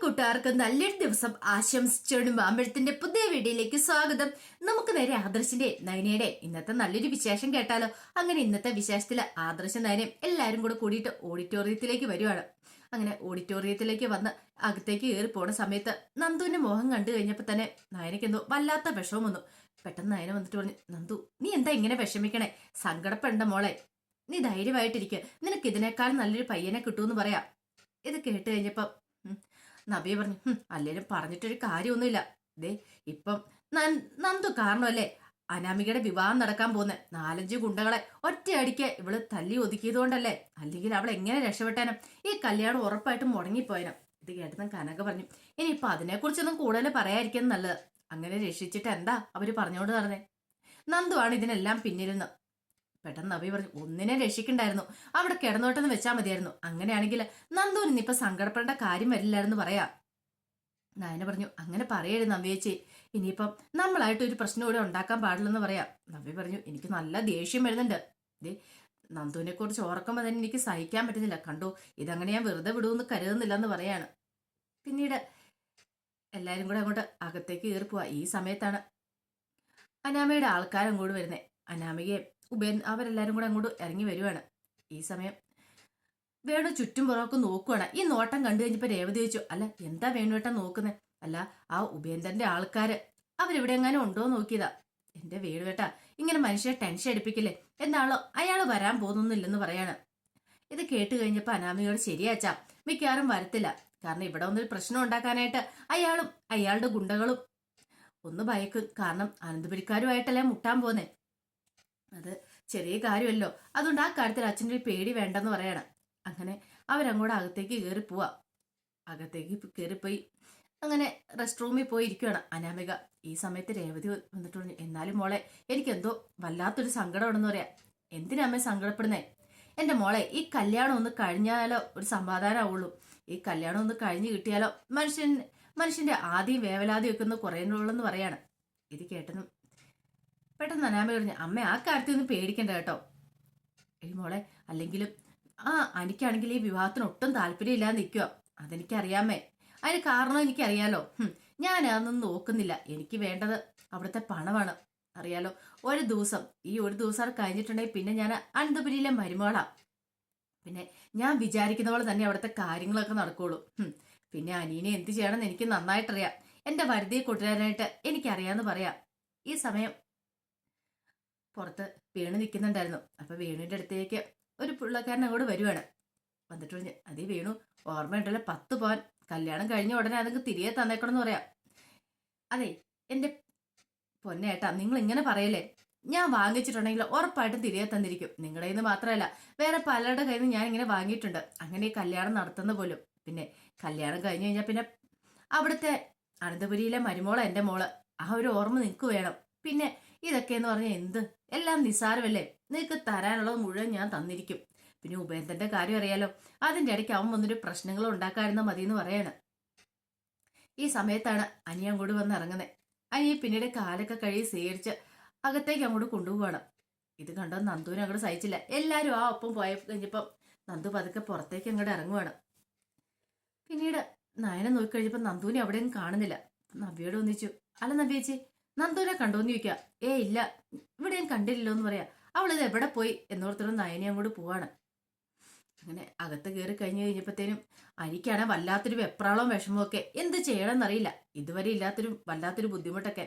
കൂട്ടുകാർക്ക് നല്ലൊരു ദിവസം ആശംസിച്ചോണ്ട് മാമ്പഴത്തിന്റെ പുതിയ വീഡിയോയിലേക്ക് സ്വാഗതം. നമുക്ക് നേരെ ആദർശിന്റെ നയനയുടെ ഇന്നത്തെ നല്ലൊരു വിശേഷം കേട്ടാലോ. അങ്ങനെ ഇന്നത്തെ വിശേഷത്തില് ആദർശ നയനയും എല്ലാരും കൂടെ കൂടിയിട്ട് ഓഡിറ്റോറിയത്തിലേക്ക് വരുവാണ്. അങ്ങനെ ഓഡിറ്റോറിയത്തിലേക്ക് വന്ന് അകത്തേക്ക് കയറി പോണ സമയത്ത് നന്ദുവിന്റെ മുഖം കണ്ടു കഴിഞ്ഞപ്പോ തന്നെ നയനയ്ക്ക് എന്തോ വല്ലാത്ത വിഷമം വന്നു. പെട്ടെന്ന് നയന വന്നിട്ട് പറഞ്ഞു, നന്ദു നീ എന്താ ഇങ്ങനെ വിഷമിക്കണേ? സങ്കടപ്പെടണ്ട മോളെ, നീ ധൈര്യമായിട്ടിരിക്കുക. നിനക്ക് ഇതിനേക്കാൾ നല്ലൊരു പയ്യനെ കിട്ടുമെന്ന് പറയാം. ഇത് കേട്ട് കഴിഞ്ഞപ്പോ നബിയെ പറഞ്ഞു, അല്ലേലും പറഞ്ഞിട്ടൊരു കാര്യമൊന്നുമില്ല. ദേ ഇപ്പം നന്ദു കാരണമല്ലേ അനാമികയുടെ വിവാഹം നടക്കാൻ പോകുന്നത്. 4-5 ഗുണ്ടകളെ ഒറ്റയടിക്ക് ഇവള് തല്ലി ഒതുക്കിയത് കൊണ്ടല്ലേ, അല്ലെങ്കിൽ അവൾ എങ്ങനെ രക്ഷപ്പെട്ടാനും ഈ കല്യാണം ഉറപ്പായിട്ടും മുടങ്ങിപ്പോയനും. ഇത് കേട്ടതും കനക പറഞ്ഞു, ഇനിയിപ്പൊ അതിനെക്കുറിച്ചൊന്നും കൂടുതൽ പറയാതിരിക്കുന്നത് നല്ലത്. അങ്ങനെ രക്ഷിച്ചിട്ട് എന്താ അവര് പറഞ്ഞുകൊണ്ട് നടന്നേ? നന്ദുവാണ് ഇതിനെല്ലാം പിന്നിലെന്ന്. പെട്ടെന്ന് നബി പറഞ്ഞു, ഒന്നിനെ രക്ഷിക്കണ്ടായിരുന്നു, അവിടെ കിടന്നോട്ടെന്ന് വെച്ചാൽ മതിയായിരുന്നു. അങ്ങനെയാണെങ്കിൽ നന്ദുവിന് ഇനിയിപ്പൊ സങ്കടപ്പെടേണ്ട കാര്യം വരില്ലായിരുന്നു പറയാ. നയന പറഞ്ഞു, അങ്ങനെ പറയരുത് നവ്യേച്ചി, ഇനിയിപ്പം നമ്മളായിട്ട് ഒരു പ്രശ്നം ഇവിടെ ഉണ്ടാക്കാൻ പാടില്ലെന്ന് പറയാം. നവ്യ പറഞ്ഞു, എനിക്ക് നല്ല ദേഷ്യം വരുന്നുണ്ട്. ഇതേ നന്ദുവിനെ കുറിച്ച് ഓർക്കുമ്പോൾ തന്നെ എനിക്ക് സഹിക്കാൻ പറ്റുന്നില്ല. കണ്ടു, ഇതങ്ങനെ ഞാൻ വെറുതെ വിടുമെന്ന് കരുതുന്നില്ല എന്ന് പറയാണ്. പിന്നീട് എല്ലാരും കൂടെ അങ്ങോട്ട് അകത്തേക്ക് കയറി പോവാ. ഈ സമയത്താണ് അനാമയുടെ ആൾക്കാരങ്ങോട്ട് വരുന്നത്. അനാമികയെ അവരെല്ലാരും കൂടെ അങ്ങോട്ട് ഇറങ്ങി വരുവാണ്. ഈ സമയം വേണു ചുറ്റും പുറമൊക്കെ നോക്കുവാണ്. ഈ നോട്ടം കണ്ടു കഴിഞ്ഞപ്പോ രേവതി ചോദിച്ചു, അല്ല എന്താ വേണുവേട്ടൻ നോക്കുന്നത്? അല്ല ആ ഉപേന്ദ്രന്റെ ആൾക്കാര് അവരെവിടെ എങ്ങാനും ഉണ്ടോ നോക്കിയതാ. എന്റെ വേണുവേട്ട ഇങ്ങനെ മനുഷ്യരെ ടെൻഷൻ എടുപ്പിക്കില്ലേ, എന്നാളോ അയാള് വരാൻ പോകുന്നില്ലെന്ന് പറയാണ്. ഇത് കേട്ട് കഴിഞ്ഞപ്പോ അനാമികയോട്, ശരിയാച്ചാ മിക്കവാറും വരത്തില്ല. കാരണം ഇവിടെ ഒന്നൊരു പ്രശ്നം ഉണ്ടാക്കാനായിട്ട് അയാളും അയാളുടെ ഗുണ്ടകളും ഒന്ന് ഭയക്കും. കാരണം അനന്തപുരിക്കാരുമായിട്ടല്ലേ മുട്ടാൻ പോന്നേ. അത് ചെറിയ കാര്യമല്ലോ. അതുകൊണ്ട് ആ കാര്യത്തിൽ അച്ഛൻ്റെ ഒരു പേടി വേണ്ടെന്ന് പറയണം. അങ്ങനെ അവരങ്ങോട്ട് അകത്തേക്ക് കയറി പോവാ. അകത്തേക്ക് കയറിപ്പോയി അങ്ങനെ റെസ്റ്റ് റൂമിൽ പോയി ഇരിക്കുകയാണ് അനാമിക. ഈ സമയത്ത് രേവതി വന്നിട്ട് പറഞ്ഞു, എന്നാലും മോളെ എനിക്കെന്തോ വല്ലാത്തൊരു സങ്കടമാണെന്ന് പറയാം. എന്തിനാ അമ്മ സങ്കടപ്പെടുന്നേ? എന്റെ മോളെ ഈ കല്യാണം ഒന്ന് കഴിഞ്ഞാലോ ഒരു സമാധാനമാവുള്ളൂ. ഈ കല്യാണം ഒന്ന് കഴിഞ്ഞു കിട്ടിയാലോ മനുഷ്യന്റെ ആദ്യം വേവലാതി വെക്കുന്ന കുറയുന്നുള്ളെന്ന് പറയാണ്. ഇത് കേട്ടതും പെട്ടെന്ന് അനാമ പറഞ്ഞു, അമ്മ ആ കാര്യത്തിൽ ഒന്നും പേടിക്കണ്ട കേട്ടോ. എടി മോളെ, അല്ലെങ്കിലും എനിക്കാണെങ്കിൽ ഈ വിവാഹത്തിന് ഒട്ടും താല്പര്യമില്ലാതെ നിൽക്കുക. അതെനിക്കറിയാമേ. അതിന് കാരണം എനിക്കറിയാലോ. ഞാൻ അതൊന്നും നോക്കുന്നില്ല. എനിക്ക് വേണ്ടത് അവിടുത്തെ പണമാണ്. അറിയാലോ, ഒരു ദിവസം കഴിഞ്ഞിട്ടുണ്ടെങ്കിൽ പിന്നെ ഞാൻ അനന്തപുരിയിലെ മരുമകളാ. പിന്നെ ഞാൻ വിചാരിക്കുന്ന പോലെ തന്നെ അവിടുത്തെ കാര്യങ്ങളൊക്കെ നടക്കുള്ളൂ. പിന്നെ അനീനെ എന്ത് ചെയ്യണമെന്ന് എനിക്ക് നന്നായിട്ടറിയാം. എന്റെ വരുതിയെ കൊണ്ടുവരാനായിട്ട് എനിക്കറിയാന്ന് പറയാം. ഈ സമയം പുറത്ത് വേണു നിൽക്കുന്നുണ്ടായിരുന്നു. അപ്പൊ വേണുവിന്റെ അടുത്തേക്ക് ഒരു പിള്ളക്കാരൻ അങ്ങോട്ട് വരുവാണ്. വന്നിട്ട് പറഞ്ഞു, അതേ വേണു, ഓർമ്മയുണ്ടല്ലോ 10 പവൻ കല്യാണം കഴിഞ്ഞ ഉടനെ അതൊക്കെ തിരികെ തന്നേക്കണമെന്ന് പറയാം. അതെ എന്റെ പൊന്നേട്ടാ, നിങ്ങൾ ഇങ്ങനെ പറയല്ലേ. ഞാൻ വാങ്ങിച്ചിട്ടുണ്ടെങ്കിൽ ഉറപ്പായിട്ടും തിരികെ തന്നിരിക്കും. നിങ്ങളുടെ കയ്യിൽ നിന്ന് മാത്രമല്ല, വേറെ പലരുടെ കയ്യിൽ നിന്ന് ഞാൻ ഇങ്ങനെ വാങ്ങിയിട്ടുണ്ട്. അങ്ങനെ ഈ കല്യാണം നടത്തുന്ന പോലും. പിന്നെ കല്യാണം കഴിഞ്ഞു കഴിഞ്ഞാൽ പിന്നെ അവിടുത്തെ അനന്തപുരിയിലെ മരുമോള എന്റെ മോള്. ആ ഒരു ഓർമ്മ നിനക്ക് വേണം. പിന്നെ ഇതൊക്കെ എന്ന് പറഞ്ഞാൽ എന്ത് എല്ലാം നിസ്സാരമല്ലേ. നിനക്ക് തരാനുള്ളത് മുഴുവൻ ഞാൻ തന്നിരിക്കും. പിന്നെ ഉപേന്ദ്രന്റെ കാര്യം അറിയാലോ, അതിന്റെ ഇടയ്ക്ക് അവൻ വന്നൊരു പ്രശ്നങ്ങൾ ഉണ്ടാക്കാതിരുന്ന മതി എന്ന് പറയാണ്. ഈ സമയത്താണ് അനിയ അങ്ങോട്ട് വന്ന് ഇറങ്ങുന്നത്. അനിയെ പിന്നീട് കാലൊക്കെ കഴുകി സ്വീകരിച്ച് അകത്തേക്ക് അങ്ങോട്ട് കൊണ്ടുപോവാണ്. ഇത് കണ്ടോ നന്ദുവിനെ അങ്ങോട്ട് സഹിച്ചില്ല. എല്ലാരും ആ ഒപ്പം പോയ കഴിഞ്ഞപ്പം നന്ദു പതുക്കെ പുറത്തേക്ക് അങ്ങോട്ട് ഇറങ്ങുവാണ്. പിന്നീട് നയന നോക്കിക്കഴിഞ്ഞപ്പോ നന്ദുവിനെ അവിടെയും കാണുന്നില്ല. നവ്യയോട് ഒന്നിച്ചു, അല്ല നവ്യേച്ചി നന്ദുവിനെ കണ്ടോന്ന് ചോദിക്കുക. ഇല്ല ഇവിടെയും കണ്ടില്ലല്ലോ എന്ന് പറയാ. അവളിത് എവിടെ പോയി എന്നോർത്തിട്ട് നയനെ അങ്ങോട്ട് പോവാണ്. അങ്ങനെ അകത്ത് കയറി കഴിഞ്ഞു കഴിഞ്ഞപ്പോഴത്തേനും അനിക്കാണ് വല്ലാത്തൊരു വെപ്രാളവും വിഷമവും ഒക്കെ. എന്ത് ചെയ്യണമെന്നറിയില്ല. ഇതുവരെ ഇല്ലാത്തൊരു വല്ലാത്തൊരു ബുദ്ധിമുട്ടൊക്കെ.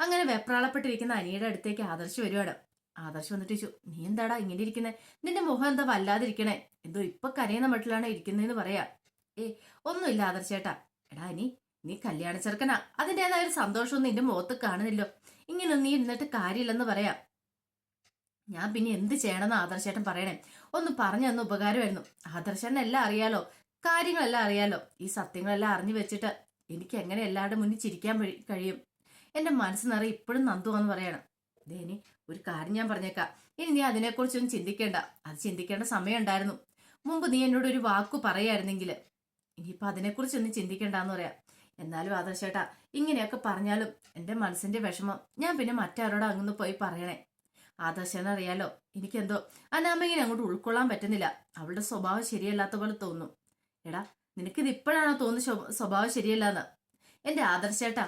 അങ്ങനെ വെപ്രാളപ്പെട്ടിരിക്കുന്ന അനിയുടെ അടുത്തേക്ക് ആദർശ് വരുവാണ്. ആദർശ് വന്നിട്ട് ചോദിച്ചു, നീ എന്താടാ ഇങ്ങനെ ഇരിക്കുന്നത്? നിന്റെ മുഖം എന്താ വല്ലാതിരിക്കണേ? എന്തോ ഇപ്പൊ കരയുന്ന മട്ടിലാണ് ഇരിക്കുന്നതെന്ന് പറയാ. ഒന്നുമില്ല ആദർശേട്ടാ. എടാ നീ കല്യാണ ചെറുക്കനാ, അതിൻ്റെതായ ഒരു സന്തോഷമൊന്നും നിന്റെ മുഖത്ത് കാണുന്നില്ലോ. ഇങ്ങനെ നീ ഇരുന്നിട്ട് കാര്യമില്ലെന്ന് പറയാം. ഞാൻ പിന്നെ എന്ത് ചെയ്യണമെന്ന് ആദർശേട്ടൻ പറയണേ? ഒന്ന് പറഞ്ഞു തന്ന ഉപകാരമായിരുന്നു. ആദർശേട്ടൻ എല്ലാം അറിയാലോ, കാര്യങ്ങളെല്ലാം അറിയാലോ. ഈ സത്യങ്ങളെല്ലാം അറിഞ്ഞു വെച്ചിട്ട് എനിക്ക് എങ്ങനെ എല്ലാവരുടെ മുന്നിൽ ചിരിക്കാൻ കഴിയും? എന്റെ മനസ്സ് നിറയെ ഇപ്പോഴും നന്ദുവാന്ന് പറയണം. ഇനി ഒരു കാര്യം ഞാൻ പറഞ്ഞേക്കാം, ഇനി നീ അതിനെക്കുറിച്ചൊന്നും ചിന്തിക്കേണ്ട. അത് ചിന്തിക്കേണ്ട സമയം ഉണ്ടായിരുന്നു. മുമ്പ് നീ എന്നോട് ഒരു വാക്കു പറയായിരുന്നെങ്കിൽ ഇനിയിപ്പൊ അതിനെക്കുറിച്ചൊന്നും ചിന്തിക്കേണ്ടെന്ന് പറയാം. എന്നാലും ആദർശേട്ടാ, ഇങ്ങനെയൊക്കെ പറഞ്ഞാലും എന്റെ മനസ്സിന്റെ വിഷമം ഞാൻ പിന്നെ മറ്റാരോടും അങ്ങൊന്ന് പോയി പറയണേ? ആദർശനെ അറിയാലോ, എനിക്കെന്തോ അനാമയിനെ അങ്ങോട്ട് ഉൾക്കൊള്ളാൻ പറ്റുന്നില്ല. അവളുടെ സ്വഭാവം ശരിയല്ലാത്ത പോലെ തോന്നും. എടാ നിനക്കിത് ഇപ്പോഴാണോ തോന്നുന്ന സ്വഭാവം ശരിയല്ലെന്ന്? എന്റെ ആദർശേട്ടാ,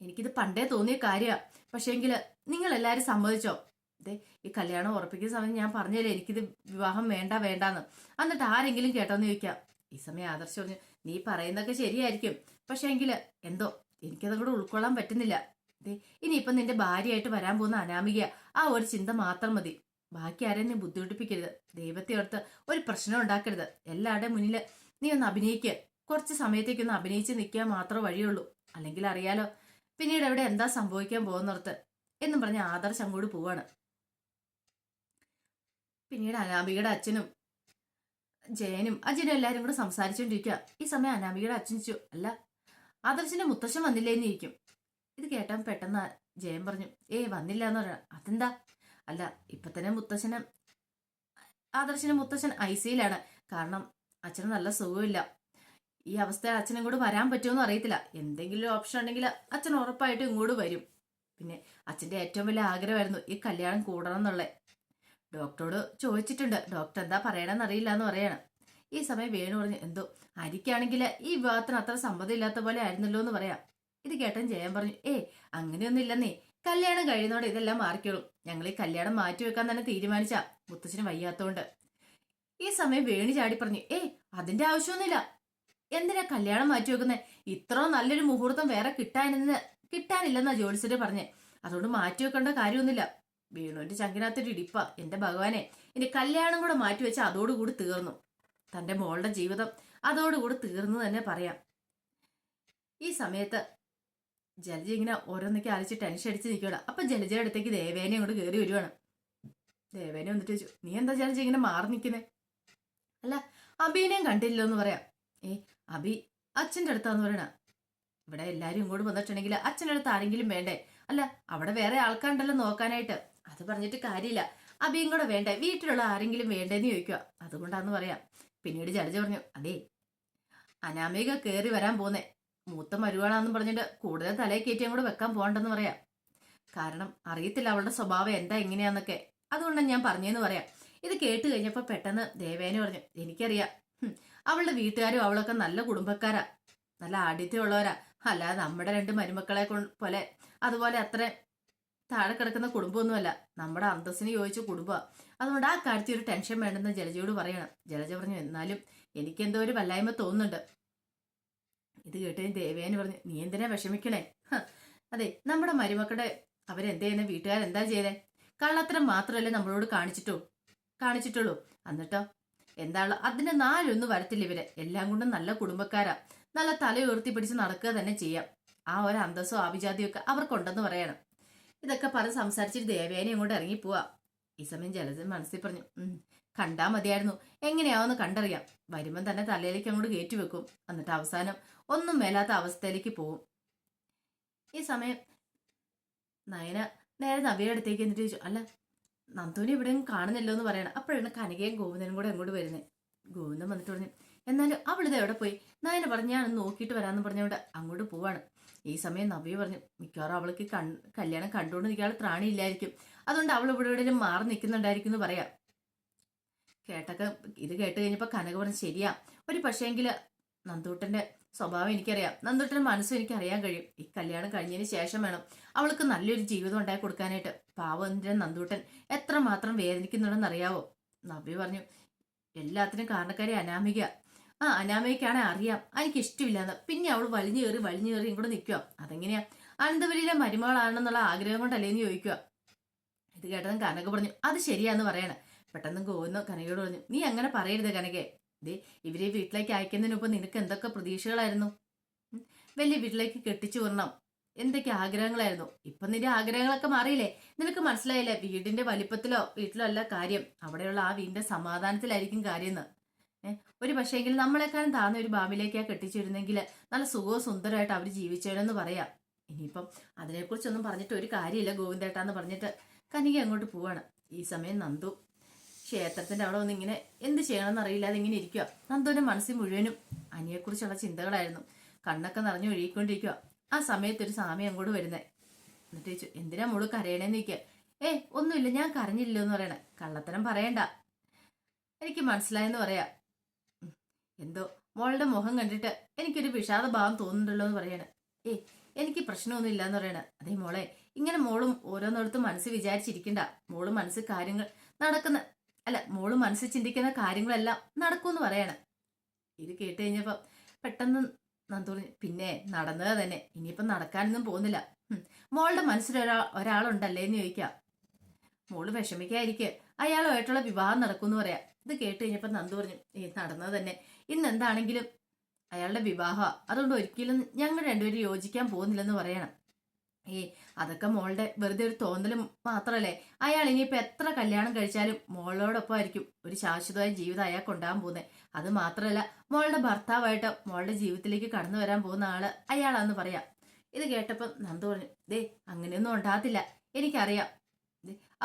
എനിക്കിത് പണ്ടേ തോന്നിയ കാര്യമാണ്. പക്ഷേങ്കില് നിങ്ങൾ എല്ലാരും സമ്മതിച്ചോ? അതെ, ഈ കല്യാണം ഉറപ്പിക്കുന്ന സമയം ഞാൻ പറഞ്ഞല്ലേ എനിക്കിത് വിവാഹം വേണ്ട വേണ്ടാന്ന്. എന്നിട്ട് ആരെങ്കിലും കേട്ടോന്ന് ചോദിക്കാം. ഈ സമയം ആദർശ് പറഞ്ഞു, നീ പറയുന്നതൊക്കെ ശരിയായിരിക്കും, പക്ഷേങ്കില് എന്തോ എനിക്കതും കൂടെ ഉൾക്കൊള്ളാൻ പറ്റുന്നില്ല. ദേ, ഇനിയിപ്പം നിന്റെ ഭാര്യയായിട്ട് വരാൻ പോകുന്ന അനാമിക, ആ ഒരു ചിന്ത മാത്രം മതി. ബാക്കി ആരെയും നീ ബുദ്ധിമുട്ടിപ്പിക്കരുത്. ദൈവത്തെ ഓർത്ത് ഒരു പ്രശ്നം ഉണ്ടാക്കരുത്. എല്ലാവരുടെയും മുന്നിൽ നീ ഒന്ന് അഭിനയിക്കുക. കുറച്ച് സമയത്തേക്കൊന്ന് അഭിനയിച്ച് നിൽക്കാൻ മാത്രമേ വഴിയുള്ളൂ. അല്ലെങ്കിൽ അറിയാലോ പിന്നീട് അവിടെ എന്താ സംഭവിക്കാൻ പോകുന്നോർത്ത് എന്നും പറഞ്ഞ് ആദർശ് അങ്ങോട്ട് പോവാണ്. പിന്നീട് അനാമികയുടെ അച്ഛനും ജയനും അജയനും എല്ലാരും കൂടെ സംസാരിച്ചുകൊണ്ടിരിക്കുക. ഈ സമയം അനാമികയുടെ അച്ഛൻ ചോദിച്ചു, അല്ല ആദർശിന്റെ മുത്തശ്ശൻ വന്നില്ലേന്ന് ഇരിക്കും. ഇത് കേട്ടാൻ പെട്ടെന്ന് ജയൻ പറഞ്ഞു, വന്നില്ല എന്ന് പറയാം. അതെന്താ? അല്ല, ഇപ്പൊ തന്നെ ആദർശിന്റെ മുത്തശ്ശൻ ഐസിയിലാണ്. കാരണം അച്ഛന് നല്ല സുഖമില്ല. ഈ അവസ്ഥയിൽ അച്ഛനും കൂടെ വരാൻ പറ്റുമെന്ന് അറിയത്തില്ല. എന്തെങ്കിലും ഓപ്ഷൻ ഉണ്ടെങ്കിൽ അച്ഛൻ ഉറപ്പായിട്ടും ഇങ്ങോട്ട് വരും. പിന്നെ അച്ഛന്റെ ഏറ്റവും വലിയ ആഗ്രഹമായിരുന്നു ഈ കല്യാണം കൂടണം എന്നുള്ളത്. ഡോക്ടറോട് ചോദിച്ചിട്ടുണ്ട്. ഡോക്ടർ എന്താ പറയണമെന്ന് അറിയില്ല എന്ന് പറയണം. ഈ സമയം വേണു പറഞ്ഞു, എന്തോ അരിക്കാണെങ്കിൽ ഈ വിവാഹത്തിന് അത്ര സമ്മതം ഇല്ലാത്ത പോലെ ആയിരുന്നല്ലോ എന്ന് പറയാം. ഇത് കേട്ടൻ ജയൻ പറഞ്ഞു, അങ്ങനെയൊന്നും ഇല്ലെന്നേ, കല്യാണം കഴിയുന്നോടെ ഇതെല്ലാം മാറിക്കോളും. ഞങ്ങൾ ഈ കല്യാണം മാറ്റിവെക്കാൻ തന്നെ തീരുമാനിച്ച, മുത്തച്ഛന് വയ്യാത്തോണ്ട്. ഈ സമയം വേണു ചാടി പറഞ്ഞു, അതിന്റെ ആവശ്യമൊന്നുമില്ല. എന്തിനാ കല്യാണം മാറ്റിവെക്കുന്നത്? ഇത്ര നല്ലൊരു മുഹൂർത്തം വേറെ കിട്ടാനില്ലെന്നാ ജോത്സ്യര് പറഞ്ഞേ. അതുകൊണ്ട് മാറ്റിവെക്കേണ്ട കാര്യമൊന്നുമില്ല. വേണുവിന്റെ ചങ്കിനകത്തൊരു ഇടിപ്പ. എന്റെ ഭഗവാനെ, ഇനി കല്യാണം കൂടെ മാറ്റിവെച്ച അതോടുകൂടി തീർന്നു. തന്റെ മോളുടെ ജീവിതം അതോടുകൂടി തീർന്നു തന്നെ പറയാം. ഈ സമയത്ത് ജലജ ഇങ്ങനെ ഓരോന്നൊക്കെ ആലോചിച്ച് ടെൻഷൻ അടിച്ച് നിൽക്കുകയാണ്. അപ്പൊ ജലജയുടെ അടുത്തേക്ക് ദേവേനെ അങ്ങോട്ട് കയറി വരുവാണ്. ദേവേനെ വന്നിട്ട് ചോദിച്ചു, നീ എന്താ ജലജ ഇങ്ങനെ മാറി നിൽക്കുന്നേ? അല്ല, അബീനെയും കണ്ടില്ലോ എന്ന് പറയാം. അബി അച്ഛൻ്റെ അടുത്താന്ന് പറയണ. ഇവിടെ എല്ലാരും ഇങ്ങോട്ട് വന്നിട്ടുണ്ടെങ്കിൽ അച്ഛൻ്റെ അടുത്ത് ആരെങ്കിലും വേണ്ടേ? അല്ല, അവിടെ വേറെ ആൾക്കാരുണ്ടല്ലോ നോക്കാനായിട്ട്. അത് പറഞ്ഞിട്ട് കാര്യമില്ല. അബിയും കൂടെ വേണ്ടേ? വീട്ടിലുള്ള ആരെങ്കിലും വേണ്ടേന്ന് ചോദിക്കുക. അതുകൊണ്ടാന്ന് പറയാം. പിന്നീട് ജലജ പറഞ്ഞു, അതേ അനാമിക കയറി വരാൻ പോന്നേ, മൂത്ത മരുവാണെന്ന് പറഞ്ഞിട്ട് കൂടുതൽ തലയെ കയറ്റിയും കൂടെ വെക്കാൻ പോകണ്ടെന്ന് പറയാം. കാരണം അറിയത്തില്ല അവളുടെ സ്വഭാവം എന്താ എങ്ങനെയാന്നൊക്കെ. അതുകൊണ്ടാണ് ഞാൻ പറഞ്ഞെന്ന് പറയാം. ഇത് കേട്ട് കഴിഞ്ഞപ്പോ പെട്ടെന്ന് ദേവേന പറഞ്ഞു, എനിക്കറിയാം, അവളുടെ വീട്ടുകാരും അവളൊക്കെ നല്ല കുടുംബക്കാരാ, നല്ല ആഢ്യത്യമുള്ളവരാ. അല്ലാതെ നമ്മുടെ രണ്ട് മരുമക്കളെ പോലെ അതുപോലെ അത്ര താഴെ കിടക്കുന്ന കുടുംബമൊന്നുമല്ല. നമ്മുടെ അന്തസ്സിന് യോജിച്ച കുടുംബമാണ്. അതുകൊണ്ട് ആ കാര്യത്തിൽ ഒരു ടെൻഷൻ വേണ്ടെന്ന് ജലജയോട് പറയണം. ജലജ പറഞ്ഞു, എന്നാലും എനിക്കെന്തോ ഒരു വല്ലായ്മ തോന്നുന്നുണ്ട്. ഇത് കേട്ട് ദേവേന് പറഞ്ഞു, നീ എന്തിനാ വിഷമിക്കണേ? അതെ, നമ്മുടെ മരുമക്കളുടെ അവരെന്ത് ചെയ്യുന്ന വീട്ടുകാരെന്താ ചെയ്തേ? കള്ളത്തരം മാത്രമല്ലേ നമ്മളോട് കാണിച്ചിട്ടുള്ളൂ. എന്നിട്ടോ എന്താണ് അതിന്റെ നാലൊന്നും വരത്തില്ല. ഇവര് എല്ലാം കൊണ്ടും നല്ല കുടുംബക്കാരാ. നല്ല തല ഉയർത്തി പിടിച്ച് നടക്കുക തന്നെ ചെയ്യാം. ആ ഒരു അന്തസ്സോ ആഭിജാതിയോ ഒക്കെ അവർക്കുണ്ടെന്ന് പറയണം. ഇതൊക്കെ പറഞ്ഞ് സംസാരിച്ചിട്ട് ദേവേനെ അങ്ങോട്ട് ഇറങ്ങിപ്പോവാ. ഈ സമയം ജലജൻ മനസ്സിൽ പറഞ്ഞു, കണ്ടാ മതിയായിരുന്നു, എങ്ങനെയാവെന്ന് കണ്ടറിയാം. വരുമ്പം തന്നെ തലയിലേക്ക് അങ്ങോട്ട് കയറ്റി വെക്കും. എന്നിട്ട് അവസാനം ഒന്നും മേലാത്ത അവസ്ഥയിലേക്ക് പോവും. ഈ സമയം നയന നേരെ നവ്യയുടെ അടുത്തേക്ക് എന്നിട്ട് ചോദിച്ചു, അല്ല നന്ദുവിനെ ഇവിടെയും കാണുന്നില്ലോ എന്ന് പറയണം. അപ്പോഴാണ് കനകയും ഗോവിന്ദനും കൂടെ അങ്ങോട്ട് വരുന്നത്. ഗോവിന്ദൻ വന്നിട്ട് പറഞ്ഞു, എന്നാലും അവളിത് എവിടെ പോയി? നയന പറഞ്ഞു, ഞാൻ നോക്കിയിട്ട് വരാമെന്ന് പറഞ്ഞുകൊണ്ട് അങ്ങോട്ട് പോവാണ്. ഈ സമയം നവ്യ പറഞ്ഞു, മിക്കവാറും അവൾക്ക് കല്യാണം കണ്ടുകൊണ്ട് നിൽക്കാനുള്ള ത്രാണിയില്ലായിരിക്കും. അതുകൊണ്ട് അവൾ ഇവിടെ എവിടെയും മാറി നിൽക്കുന്നുണ്ടായിരിക്കും എന്ന് പറയാം. ഇത് കേട്ട് കഴിഞ്ഞപ്പോൾ കനക പറഞ്ഞു, ശരിയാ, ഒരു പക്ഷേങ്കില് നന്ദൂട്ടന്റെ സ്വഭാവം എനിക്കറിയാം, നന്ദൂട്ടന്റെ മനസ്സും എനിക്ക് അറിയാൻ കഴിയും. ഈ കല്യാണം കഴിഞ്ഞതിന് ശേഷം വേണം അവൾക്ക് നല്ലൊരു ജീവിതം ഉണ്ടാക്കി കൊടുക്കാനായിട്ട്. പാവന്റെ നന്ദൂട്ടൻ എത്രമാത്രം വേദനിക്കുന്നുണ്ടെന്ന് അറിയാവോ? നവ്യ പറഞ്ഞു, എല്ലാത്തിനും കാരണക്കാരി അനാമിക. അനാമികയ്ക്കാണെ അറിയാം എനിക്ക് ഇഷ്ടമില്ലാന്ന്. പിന്നെ അവൾ വലിഞ്ഞു കയറി ഇങ്ങോട്ട് നിൽക്കുക. അതെങ്ങനെയാ? അനന്തപുരിയിലെ മരുമകളാണെന്നുള്ള ആഗ്രഹം കൊണ്ടല്ലേന്ന് ചോദിക്കുക. ഇത് കേട്ടതും കനക പറഞ്ഞു, അത് ശരിയാന്ന് പറയണ. പെട്ടെന്ന് ഗോവിന്ദൻ കനകയോട് പറഞ്ഞു, നീ അങ്ങനെ പറയരുത് കനകെ. ഇവരെ വീട്ടിലേക്ക് അയക്കുന്നതിന് മുമ്പ് നിനക്ക് എന്തൊക്കെ പ്രതീക്ഷകളായിരുന്നു? വലിയ വീട്ടിലേക്ക് കെട്ടിച്ചു വിടണം, എന്തൊക്കെ ആഗ്രഹങ്ങളായിരുന്നു. ഇപ്പൊ നിന്റെ ആഗ്രഹങ്ങളൊക്കെ മാറിയില്ലേ? നിനക്ക് മനസ്സിലായില്ലേ വീടിന്റെ വലിപ്പത്തിലോ വീട്ടിലോ അല്ല കാര്യം, അവിടെയുള്ള ആ വീടിന്റെ സമാധാനത്തിലായിരിക്കും കാര്യം എന്ന്. ഒരു പക്ഷേങ്കിൽ നമ്മളെക്കാളും താഴ്ന്ന ഒരു ഭാവിയിലേക്കാ കെട്ടിച്ചിരുന്നെങ്കിൽ നല്ല സുഖവും സുന്ദരമായിട്ട് അവർ ജീവിച്ചേനെന്ന് പറയാം. ഇനിയിപ്പം അതിനെക്കുറിച്ചൊന്നും പറഞ്ഞിട്ട് ഒരു കാര്യമില്ല ഗോവിന്ദേട്ടാന്ന് പറഞ്ഞിട്ട് കനിക അങ്ങോട്ട് പോവാണ്. ഈ സമയം നന്ദു ക്ഷേത്രത്തിന്റെ അവിടെ വന്ന് ഇങ്ങനെ എന്ത് ചെയ്യണമെന്ന് അറിയില്ലാതെ ഇങ്ങനെ ഇരിക്കുക. നന്ദുവിന്റെ മനസ്സിൽ മുഴുവനും അനിയെക്കുറിച്ചുള്ള ചിന്തകളായിരുന്നു. കണ്ണൊക്കെ നിറഞ്ഞു ഒഴുകിക്കൊണ്ടിരിക്കുക. ആ സമയത്ത് ഒരു സ്വാമി അങ്ങോട്ട് വരുന്നേ. എന്നിട്ട് ചോദിച്ചു, എന്തിനാ മോള് കരയണേന്ന് ചോദിക്കുക. ഒന്നുമില്ല, ഞാൻ കരഞ്ഞില്ലോ എന്ന് പറയണേ. കള്ളത്തരം പറയണ്ട, എനിക്ക് മനസ്സിലായെന്ന് പറയാ. എന്തോ മോളുടെ മുഖം കണ്ടിട്ട് എനിക്കൊരു വിഷാദ ഭാവം തോന്നുന്നുണ്ടല്ലോ എന്ന് പറയാണ്. ഏയ് എനിക്ക് പ്രശ്നമൊന്നും ഇല്ലാന്ന് പറയണ. അതേ മോളെ, ഇങ്ങനെ മോളും ഓരോന്നിടത്തും മനസ്സ് വിചാരിച്ചിരിക്കണ്ട. മോള് മനസ്സ് കാര്യങ്ങൾ നടക്കുന്ന മോള് മനസ്സിൽ ചിന്തിക്കുന്ന കാര്യങ്ങളെല്ലാം നടക്കുമെന്ന് പറയാണ്. ഇത് കേട്ട് കഴിഞ്ഞപ്പോ പെട്ടെന്ന് നന്ദു പറഞ്ഞു, പിന്നെ നടന്നത് തന്നെ, ഇനിയിപ്പം നടക്കാനൊന്നും പോകുന്നില്ല. മോളുടെ മനസ്സിൽ ഒരാളുണ്ടല്ലേ എന്ന് ചോദിക്കാം. മോള് വിഷമിക്കാതിരിക്കുക, അയാളുമായിട്ടുള്ള വിവാഹം നടക്കുമെന്ന് പറയാം. ഇത് കേട്ട് കഴിഞ്ഞപ്പോ നന്ദു പറഞ്ഞു, നടന്നത് തന്നെ, ഇന്ന് എന്താണെങ്കിലും അയാളുടെ വിവാഹം, അതുകൊണ്ട് ഒരിക്കലും ഞങ്ങൾ രണ്ടുപേരും യോജിക്കാൻ പോകുന്നില്ലെന്ന് പറയണം. അതൊക്കെ മോളുടെ വെറുതെ ഒരു തോന്നലും മാത്രല്ലേ. അയാൾ ഇനിയിപ്പോ എത്ര കല്യാണം കഴിച്ചാലും മോളോടൊപ്പം ആയിരിക്കും ഒരു ശാശ്വതമായ ജീവിതം അയാൾക്ക് ഉണ്ടാകാൻ പോകുന്നത്. അത് മാത്രമല്ല, മോളുടെ ഭർത്താവായിട്ട് മോളുടെ ജീവിതത്തിലേക്ക് കടന്നു വരാൻ പോകുന്ന ആള് അയാളാന്ന് പറയാം. ഇത് കേട്ടപ്പം നന്ദു പറഞ്ഞു, അങ്ങനെയൊന്നും ഉണ്ടാകത്തില്ല, എനിക്കറിയാം.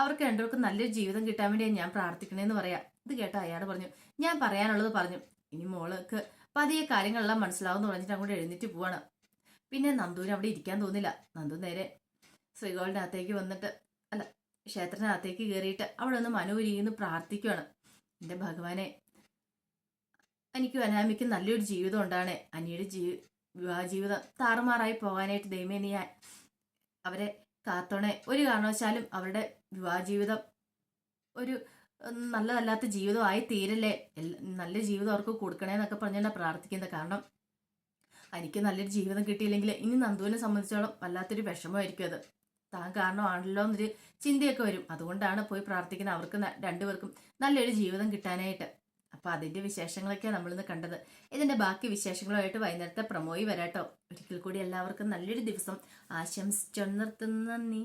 അവർക്ക് രണ്ടുപേർക്കും നല്ലൊരു ജീവിതം കിട്ടാൻ വേണ്ടിയാണ് ഞാൻ പ്രാർത്ഥിക്കണേന്ന് പറയാം. ഇത് കേട്ടോ അയാൾ പറഞ്ഞു, ഞാൻ പറയാനുള്ളത് പറഞ്ഞു, ഇനി മോൾക്ക് പതിയെ കാര്യങ്ങളെല്ലാം മനസ്സിലാവുമെന്ന് പറഞ്ഞിട്ട് അങ്ങോട്ട് എഴുന്നേറ്റ് പോവാണ്. പിന്നെ നന്ദുവിന് അവിടെ ഇരിക്കാൻ തോന്നില്ല. നന്ദു നേരെ ശ്രീകോളിന്റെ അകത്തേക്ക് വന്നിട്ട് ക്ഷേത്രത്തിനകത്തേക്ക് കയറിയിട്ട് അവിടെ ഒന്ന് മനോരിന്ന് പ്രാർത്ഥിക്കുകയാണ്. എന്റെ ഭഗവാനെ, എനിക്കും അനാമിക്കും നല്ലൊരു ജീവിതം ഉണ്ടാണ്. അനിയുടെ വിവാഹ ജീവിതം താറുമാറായി പോകാനായിട്ട് ദൈവമേ നീ അവരെ കാത്തോണെ. ഒരു കാരണവശാലും അവരുടെ വിവാഹ ജീവിതം ഒരു നല്ലതല്ലാത്ത ജീവിതമായി തീരല്ലേ. നല്ല ജീവിതം അവർക്ക് കൊടുക്കണേന്നൊക്കെ പറഞ്ഞാൽ പ്രാർത്ഥിക്കുന്നത്. കാരണം എനിക്ക് നല്ലൊരു ജീവിതം കിട്ടിയില്ലെങ്കിൽ ഇനി നന്ദുവിനെ സംബന്ധിച്ചോളം വല്ലാത്തൊരു വിഷമമായിരിക്കും അത്. താൻ കാരണമാണല്ലോ എന്നൊരു ചിന്തയൊക്കെ വരും. അതുകൊണ്ടാണ് പോയി പ്രാർത്ഥിക്കുന്നത്, അവർക്ക് രണ്ടുപേർക്കും നല്ലൊരു ജീവിതം കിട്ടാനായിട്ട്. അപ്പൊ അതിന്റെ വിശേഷങ്ങളൊക്കെയാണ് നമ്മളിന്ന് കണ്ടത്. ഇതിന്റെ ബാക്കി വിശേഷങ്ങളുമായിട്ട് വൈകുന്നേരത്തെ പ്രമോയി വരാട്ടോ. ഒരിക്കൽ കൂടി എല്ലാവർക്കും നല്ലൊരു ദിവസം ആശംസിച്ചു നിർത്തുന്നു. നന്ദി.